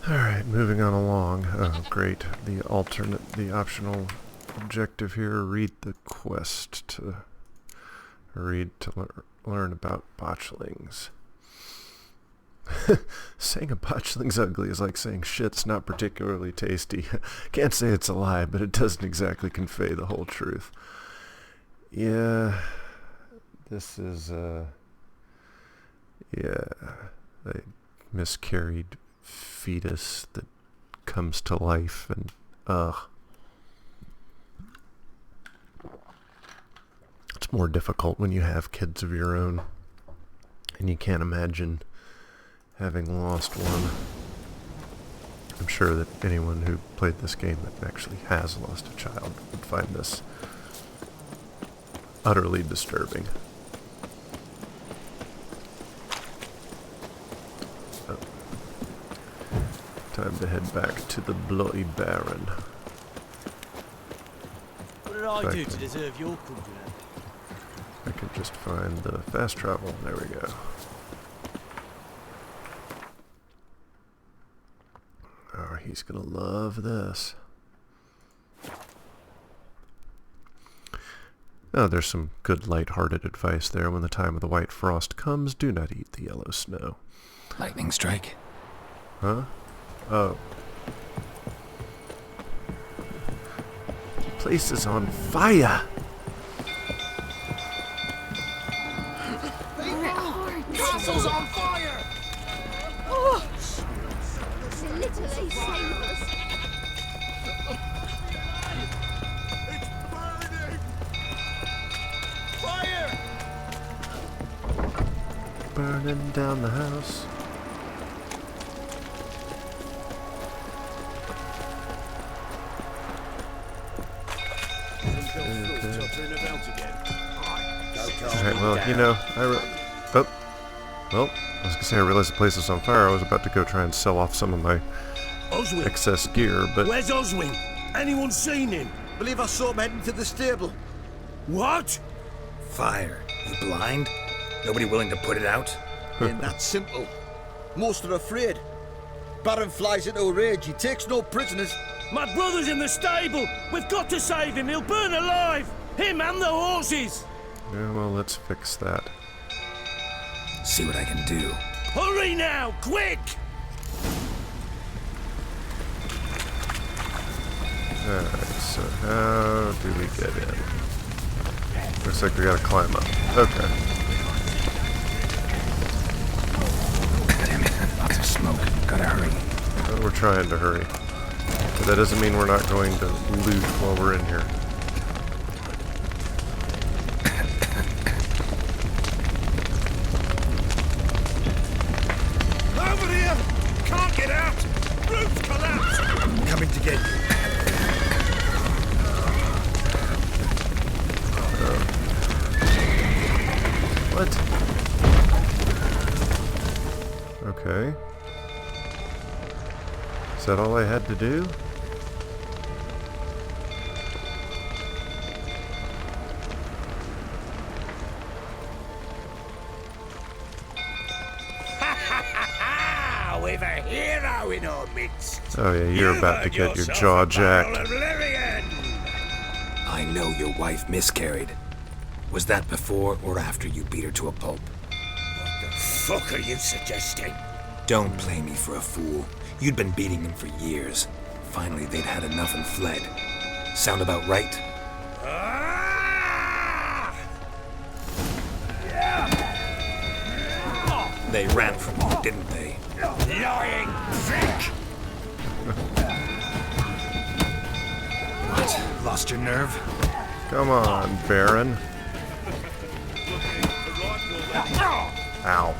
Alright, moving on along. Oh, great. The optional objective here, read the quest to learn about botchlings. Saying a botchling's ugly is like saying shit's not particularly tasty. Can't say it's a lie, but it doesn't exactly convey the whole truth. Yeah, this is, a miscarried fetus that comes to life, and, it's more difficult when you have kids of your own, and you can't imagine having lost one. I'm sure that anyone who played this game that actually has lost a child would find this utterly disturbing. Oh. Time to head back to the Bloody Baron. What did I do to deserve your company? I can just find the fast travel. There we go. Oh, he's gonna love this. Oh, there's some good light-hearted advice there. When the time of the white frost comes, do not eat the yellow snow. Lightning strike? Huh? Oh. The place is on fire! Castle's on fire! Oh! Literally save us. It's burning! Fire! Burning down the house. Alright, well, you know, I was gonna say I realized the place is on fire. I was about to go try and sell off some of my Oswin, excess gear, but... where's Oswin? Anyone seen him? Believe I saw him heading to the stable. What? Fire. You blind? Nobody willing to put it out? Ain't that simple. Most are afraid. Baron flies into a rage. He takes no prisoners. My brother's in the stable. We've got to save him. He'll burn alive. Him and the horses. Yeah, well, let's fix that. See what I can do. Hurry now, quick! Alright, so how do we get in? Looks like we gotta climb up. Okay. Damn it, lots of smoke. Gotta hurry. Well, we're trying to hurry. But that doesn't mean we're not going to loot while we're in here. Over here! Can't get out! Roof's collapsed! Coming to get you. What? Okay. Is that all I had to do? We've a hero in our midst. Oh yeah, you're about to get your jaw jacked. I know your wife miscarried. Was that before or after you beat her to a pulp? What the fuck are you suggesting? Don't play me for a fool. You'd been beating them for years. Finally, they'd had enough and fled. Sound about right? They ran from you, didn't they? Lying prick! What? Lost your nerve? Come on, Baron. Ow.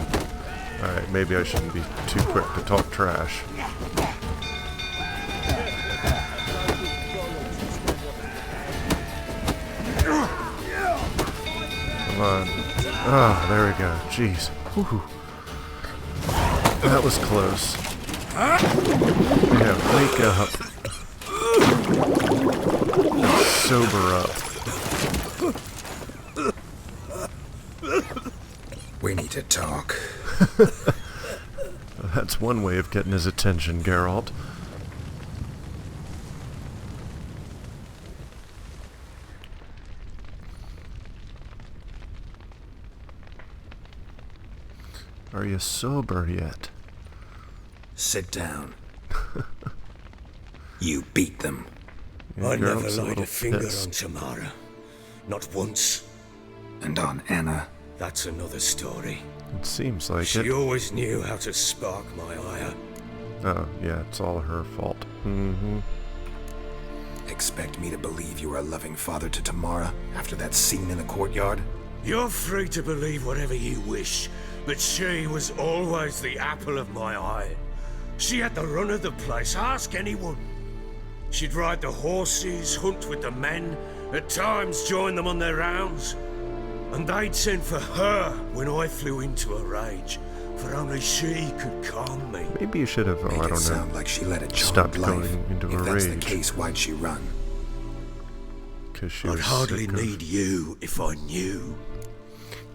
Alright, maybe I shouldn't be too quick to talk trash. Come on. Oh, there we go. Jeez. Whew. That was close. Yeah, wake up. Sober up. We need to talk. That's one way of getting his attention, Geralt. Are you sober yet? Sit down. You beat them. Yeah, I never Geralt's laid a little finger pissed. on Tamara. Not once. And on Anna. That's another story. It seems like She it. always knew how to spark my ire. Oh, yeah, it's all her fault. Mm-hmm. Expect me to believe you were a loving father to Tamara after that scene in the courtyard? You're free to believe whatever you wish, but she was always the apple of my eye. She had the run of the place, ask anyone. She'd ride the horses, hunt with the men, at times join them on their rounds. And they'd send for her when I flew into a rage, for only she could calm me. Maybe you should have, Make I it don't know, sound like she led a stopped charmed life. going into If a that's the rage. case, why'd she run? because she I'd was hardly sick of, need you if I knew.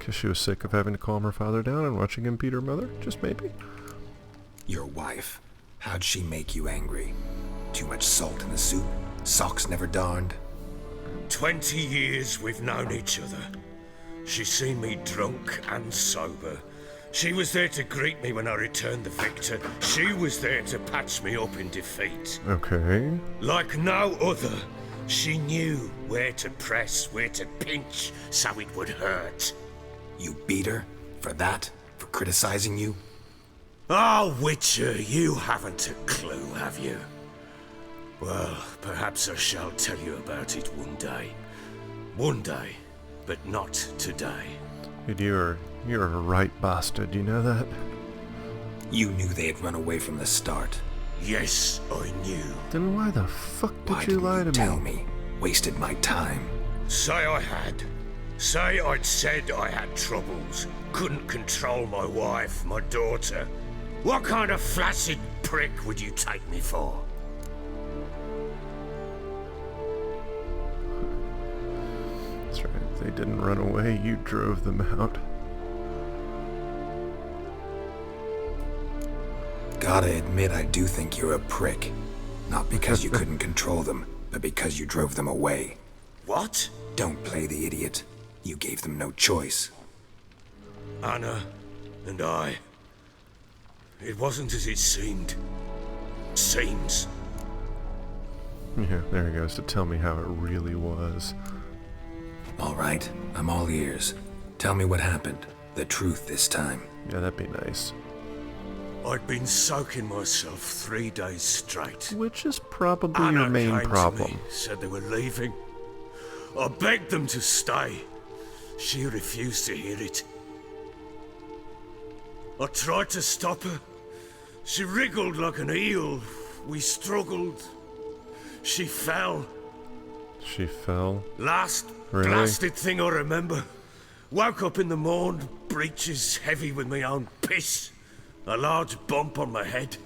'cause she was sick of having to calm her father down and watching him beat her mother? Just maybe? Your wife. How'd she make you angry? Too much salt in the soup? Socks never darned? 20 years we've known each other. She's seen me drunk and sober. She was there to greet me when I returned the victor. She was there to patch me up in defeat. Okay. Like no other, she knew where to press, where to pinch, so it would hurt. You beat her? For that? For criticizing you? Oh, Witcher, you haven't a clue, have you? Well, perhaps I shall tell you about it one day. One day, but not today. Dude, you're a right bastard, you know that? You knew they had run away from the start. Yes, I knew. Then why the fuck Why did you didn't lie to tell me? me? Wasted my time. Say I had. Say I'd said I had troubles. Couldn't control my wife, my daughter. What kind of flaccid prick would you take me for? That's right. They didn't run away, you drove them out. Gotta admit, I do think you're a prick. Not because you couldn't control them, but because you drove them away. What? Don't play the idiot. You gave them no choice. Anna and I. It wasn't as it seemed. Seems. Yeah, there he goes to tell me how it really was. All right, I'm all ears. Tell me what happened. The truth this time. Yeah, that'd be nice. I'd been soaking myself 3 days straight. Which is probably Anna your main came to problem. me, said they were leaving. I begged them to stay. She refused to hear it. I tried to stop her. She wriggled like an eel. We struggled. She fell. She fell. Last Really? blasted thing I remember. Woke up in the morn, breeches heavy with my own piss. A large bump on my head.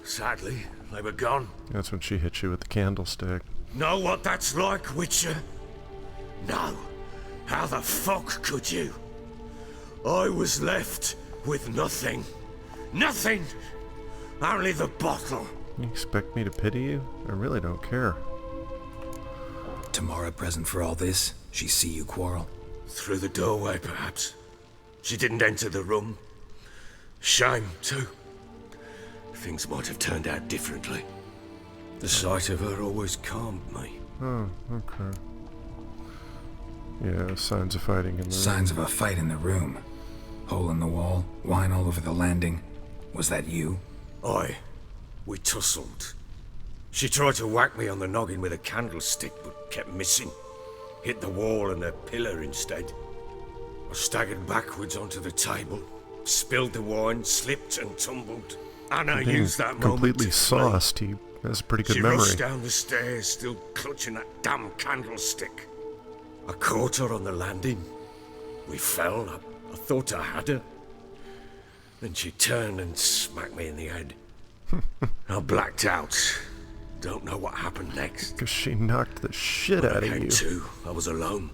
Sadly, they were gone. That's when she hit you with the candlestick. Know what that's like, Witcher? No. How the fuck could you? I was left with nothing. Nothing! Only the bottle. You expect me to pity you? I really don't care. Tamara present for all this? She see you quarrel? Through the doorway, perhaps. She didn't enter the room. Shame, too. Things might have turned out differently. The sight of her always calmed me. Oh, okay. Yeah, signs of fighting in the Signs room. of a fight in the room. Hole in the wall, wine all over the landing. Was that you? We tussled. She tried to whack me on the noggin with a candlestick, but kept missing. Hit the wall and a pillar instead. I staggered backwards onto the table, spilled the wine, slipped and tumbled. Anna Being used that moment completely to flee. sauced. He has a pretty good She memory. rushed down the stairs, still clutching that damn candlestick. I caught her on the landing. We fell. I thought I had her. Then she turned and smacked me in the head. I blacked out. Don't know what happened next. Because she knocked the shit When out I of came you. to, I was alone.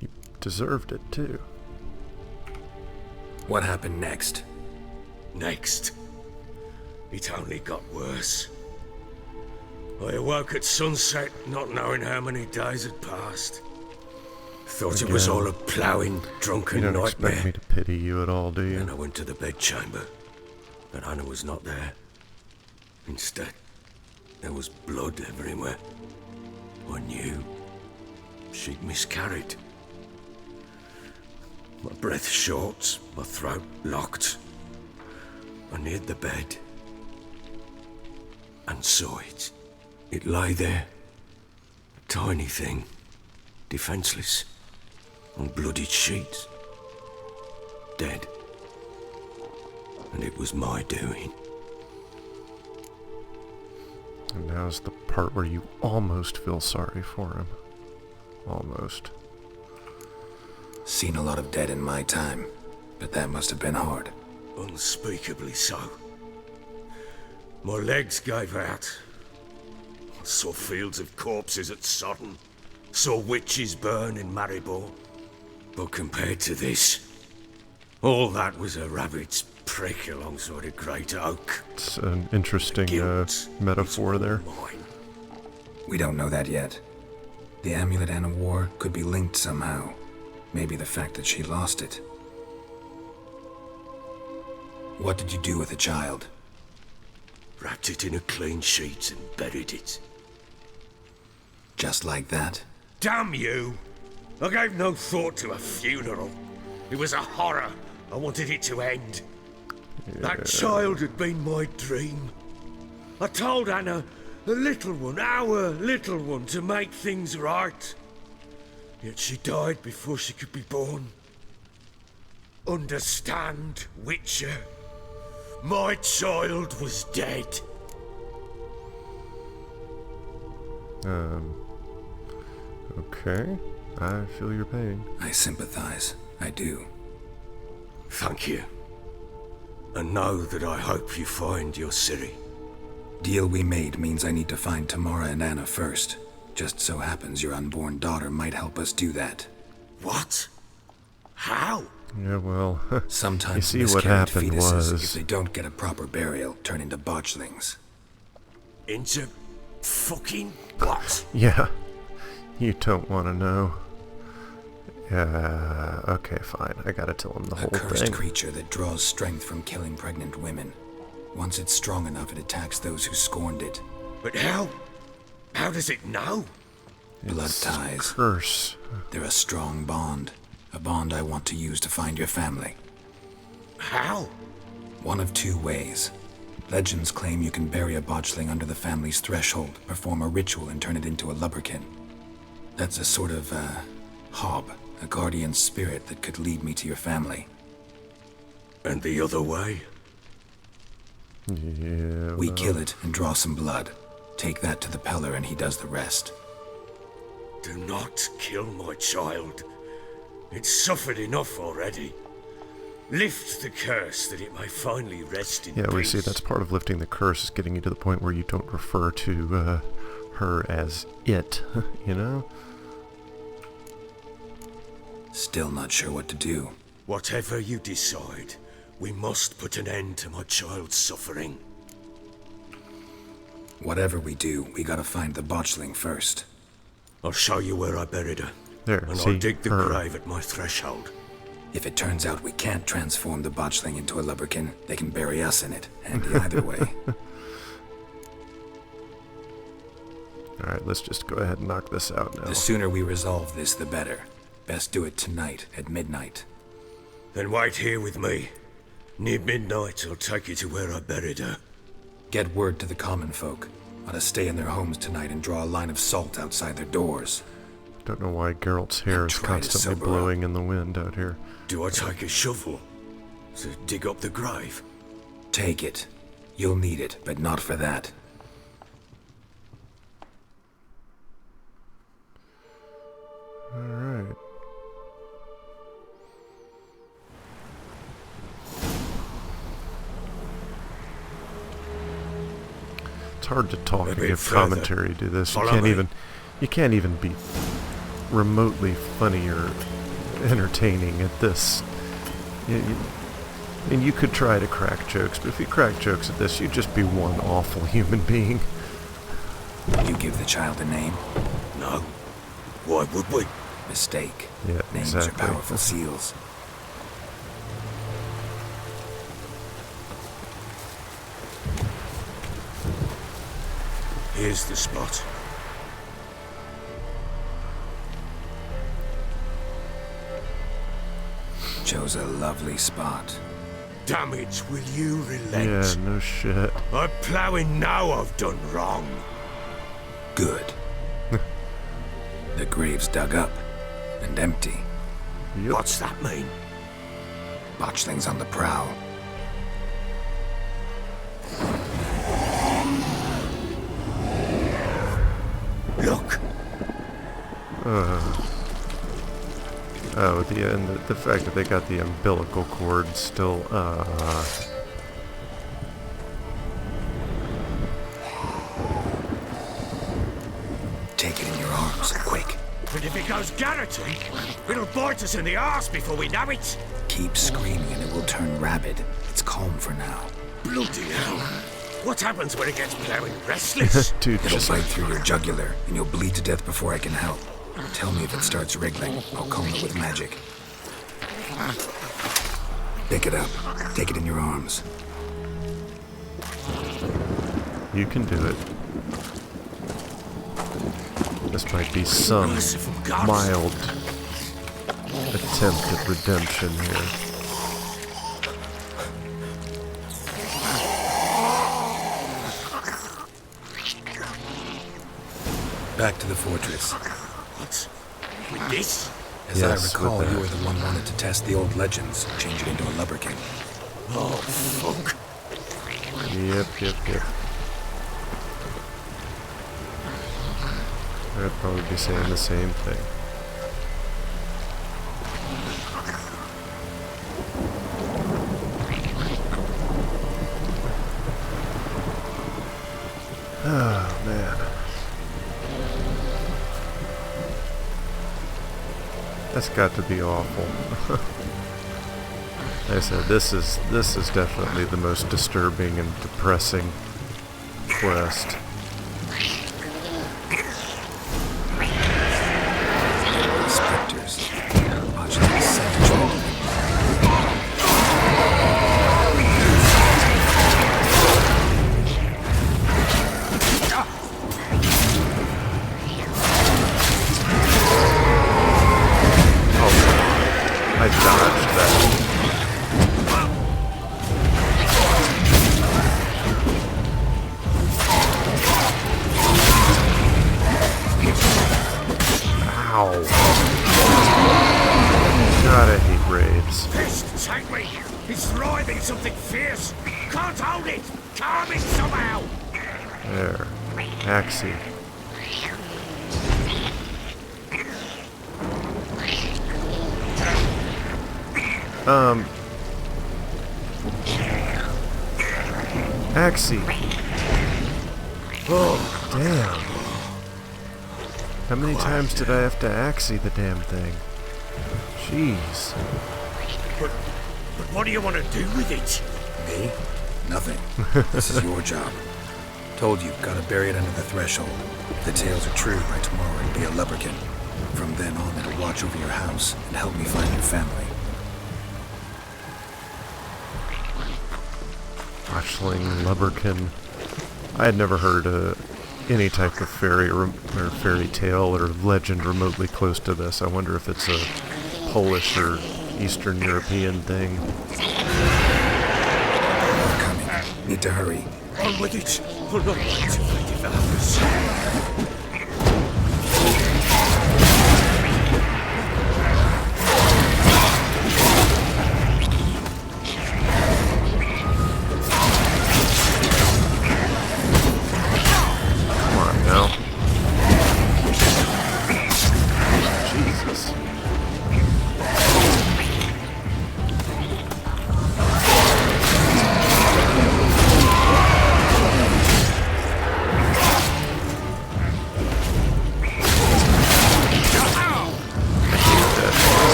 You deserved it, too. What happened next? Next, it only got worse. I awoke at sunset, not knowing how many days had passed. Thought it was all a ploughing, drunken You don't nightmare. expect me to pity you at all, do Then you? I went to the bedchamber, but Anna was not there. Instead, there was blood everywhere. I knew she'd miscarried. My breath short, my throat locked. I neared the bed and saw it. It lay there, a tiny thing, defenseless, on bloodied sheets, dead. And it was my doing. And now's the part where you almost feel sorry for him. Almost. Seen a lot of dead in my time, but that must have been hard. Unspeakably so. My legs gave out. I saw fields of corpses at Sodden. Saw witches burn in Maribor. But compared to this, all that was a rabbit's prick alongside a great oak. It's an interesting Guilt metaphor is there. mine. We don't know that yet. The amulet Anna wore could be linked somehow. Maybe the fact that she lost it. What did you do with the child? Wrapped it in a clean sheet and buried it. Just like that? Damn you! I gave no thought to a funeral. It was a horror. I wanted it to end. That child had been my dream. I told Anna, the little one, our little one, to make things right. Yet she died before she could be born. Understand, Witcher? My child was dead. Okay. I feel your pain. I sympathize. I do. Thank you. And know that I hope you find your Ciri. Deal we made means I need to find Tamara and Anna first. Just so happens your unborn daughter might help us do that. What? How? Yeah, well, Sometimes you see what miscarried happened fetuses, was... if they don't get a proper burial, turn into botchlings. Into fucking what? Yeah. You don't want to know. Okay, fine. I gotta tell him the A whole cursed thing. creature that draws strength from killing pregnant women. Once it's strong enough, it attacks those who scorned it. But how? How does it know? Blood It's ties. Curse. They're a strong bond. A bond I want to use to find your family. How? One of two ways. Legends claim you can bury a botchling under the family's threshold, perform a ritual, and turn it into a lubberkin. That's a sort of, hob, a guardian spirit that could lead me to your family. And the other way? Yeah. We well, kill it and draw some blood. Take that to the Peller and he does the rest. Do not kill my child. It's suffered enough already. Lift the curse that it may finally rest in Yeah, we peace. see that's part of lifting the curse, is getting you to the point where you don't refer to her as it, you know? Still not sure what to do. Whatever you decide, we must put an end to my child's suffering. Whatever we do, we gotta find the botchling first. I'll show you where I buried her. There, And see? I'll dig the her. grave at my threshold. If it turns out we can't transform the botchling into a lubberkin, they can bury us in it. Handy either way. Alright, let's just go ahead and knock this out now. The sooner we resolve this, the better. Best do it tonight, at midnight. Then wait here with me. Near midnight, I'll take you to where I buried her. Get word to the common folk. Ought to stay in their homes tonight and draw a line of salt outside their doors. Don't know why Geralt's hair is Try to constantly sober blowing in the wind out here. Do I take a shovel to dig up the grave? Take it. You'll need it, but not for that. Alright. It's hard to talk A and bit give further. commentary to this. Follow me. You can't even be remotely funny or entertaining at this. And you could try to crack jokes, but if you crack jokes at this, you'd just be one awful human being. You give the child a name? No. Why would we? Mistake. Yeah, Names exactly. are powerful seals. Here's the spot. Chose a lovely spot. Damage, will you relent? Yeah, no shit. I'm ploughing now I've done wrong. Good. The grave's dug up and empty. Yep. What's that mean? Botchling's on the prowl. Look! Oh, the fact that they got the umbilical cord still, Take it in your arms, quick. And if it goes Garrity, it'll bite us in the arse before we know it. Keep screaming and it will turn rabid. It's calm for now. Bloody hell. What happens when it gets ploughing restless? dude, It'll just bite through your jugular and you'll bleed to death before I can help. Tell me if it starts wriggling. I'll calm it with magic. Pick it up. Take it in your arms. you can do it. This might be some Merciful gods. mild attempt at redemption here. Back to the fortress. What? With this? As Yes, I with recall, that. you were the one wanted to test the old legends, change it into a lubberkin. Oh, fuck. Yep. I'd probably be saying the same thing. Oh, man. That's got to be awful. Like I said, this is definitely the most disturbing and depressing quest. Spectres. Watch them savage. I dodged that. Ow. God, I hate raves. Pest, take me! It's writhing something fierce! Can't hold it! Calm it somehow! There. Axie. Axie. Oh, damn. How many times did I have to Axie the damn thing? Jeez. But what do you want to do with it? Me? Nothing. This is your job. Told you, gotta bury it under the threshold. If the tales are true, by tomorrow it'll be a lubberkin. From then on, it'll watch over your house and help me find your family. Botchling, lubberkin. I had never heard any type of fairy or fairy tale or legend remotely close to this. I wonder if it's a Polish or Eastern European thing. We're coming. Need to hurry. On with it! We'll not wait till they develop us. Come on now. Jesus.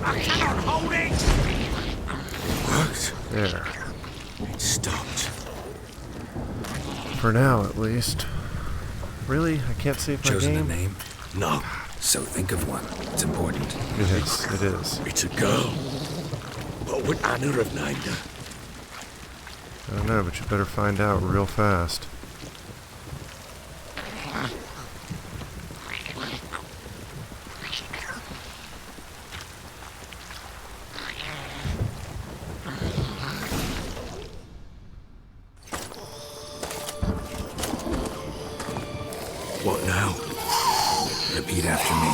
I cannot hold it! Worked. There. It stopped. For now, at least. Really? I can't save my Chosen a game? name? No, So think of one. It's important. Yes, it is. it's a girl. What would Anna have named her? I don't know, but you better find out real fast. What now? Repeat after me.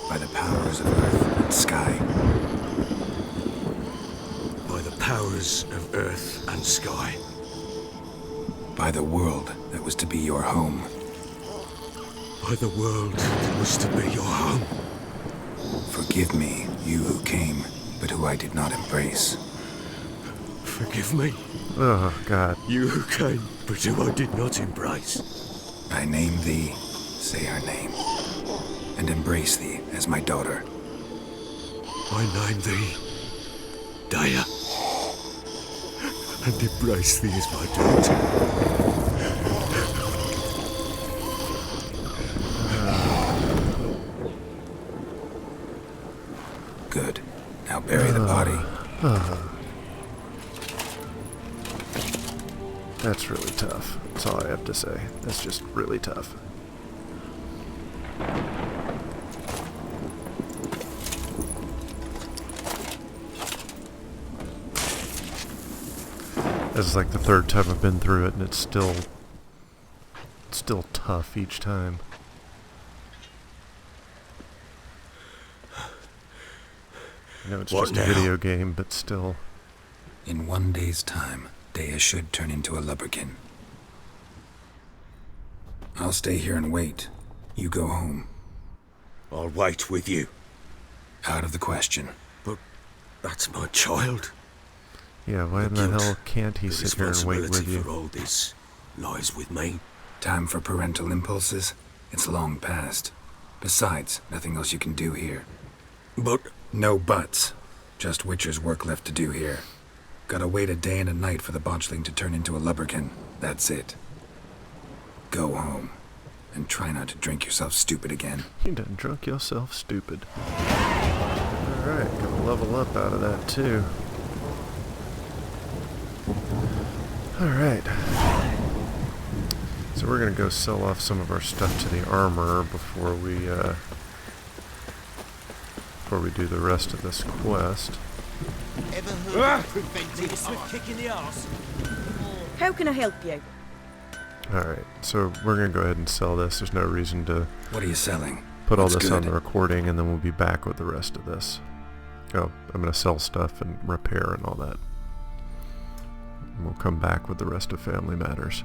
By the powers of earth and sky. By the powers of earth and sky. By the world that was to be your home. By the world that was to be your home. Forgive me, you who came, but who I did not embrace. Forgive me, Oh, God. you who came, but who I did not embrace. I name thee, say her name, and embrace thee as my daughter. I name thee Daya, and embrace thee as my daughter. Good. Now bury the body. That's really tough. That's all I have to say. That's just really tough. This is like the third time I've been through it, and it's still tough each time. I know it's What just a now? video game, but still. In 1 day's time, Dea should turn into a lubberkin. I'll stay here and wait. You go home. I'll wait with you, Out of the question. but that's my child. Yeah, why in the hell can't he The sit here and wait with responsibility for you? all this lies with me. Time for parental impulses? It's long past. Besides, nothing else you can do here. But No buts. Just Witcher's work left to do here. Gotta wait a day and a night for the botchling to turn into a lubberkin. That's it. Go home. And try not to drink yourself stupid again. You done drunk yourself stupid. Alright, gonna level up out of that too. Alright. So we're gonna go sell off some of our stuff to the armorer before we do the rest of this quest. Ever heard of preventing a swift kick in the arse? How can I help you? Alright, so we're gonna go ahead and sell this. There's no reason to What are you selling? put all What's this on good? the recording, and then we'll be back with the rest of this. Oh, I'm gonna sell stuff and repair and all that. And we'll come back with the rest of Family Matters.